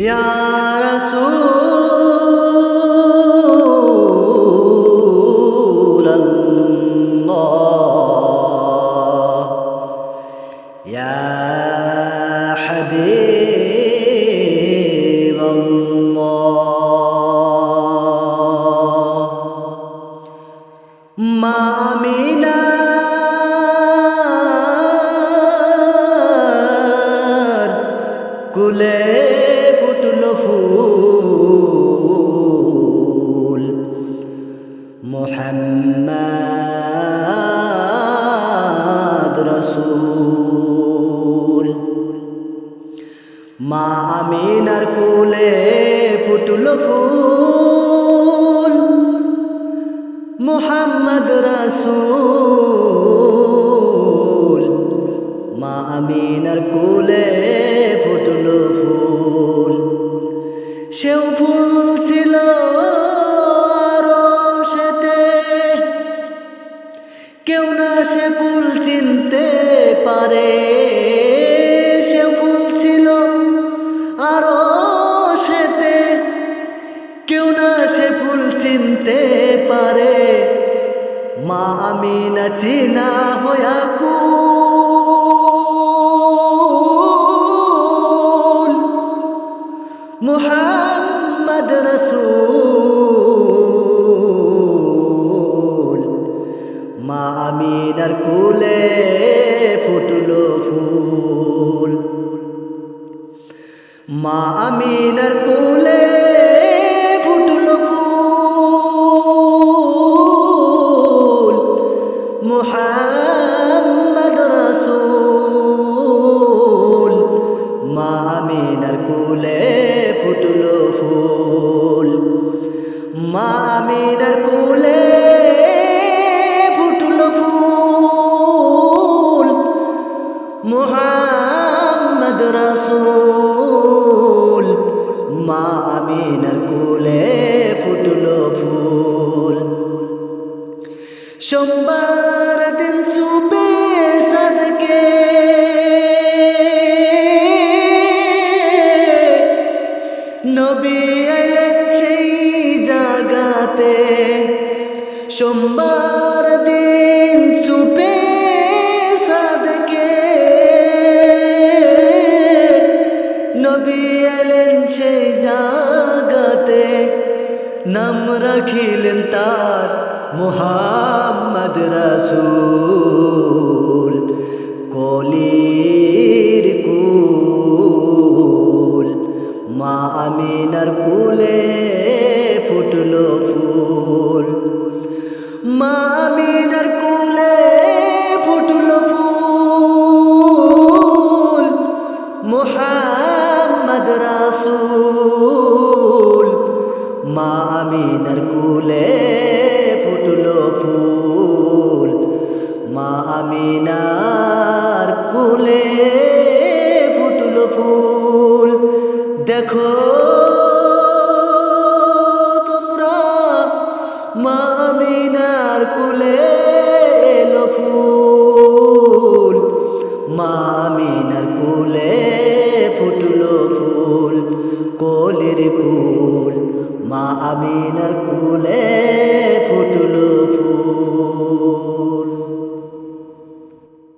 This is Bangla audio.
ইয়া রাসূলাল্লাহ ইয়া হাবিবাল্লাহ মা আমিনার কুলে ফুটল ফুল মুহাম্মদ রাসূল মা আমিনার কুলে ফুটল ফুল মুহাম্মদ রাসূল মা আমিনার কুলে ফুটল ফুল সেও ফুল ছিল আরশেতে কেউ না সে ফুল চিনতে পারে সেও ফুল ছিল আরশেতে কেউ না সে ফুল চিনতে পারে মা আমিনা চিনা হয়া কুল মুহাম্মদ রাসূল মা আমিনার কুলে ফুটল ফুল মা আমিনার কুলে ফুটল ফুল মুহাম্মদ রাসূল মা আমিনার কুলে ফুটল ফুল মা আমিনার কুলে ফুটল ফুল মুহাম্মদ রাসূল মা আমিনার কুলে ফুটল ফুল সোমবার দিন সুবে সাদকে নবী আইলেন সেই জাগাতে সোমবার দিন সুবে সাদকে নবী আইলেন সেই জাগাতে নাম রাখিলেন তার মুহাম্মদ রাসূল কলির কুল মা আমিনার কুলে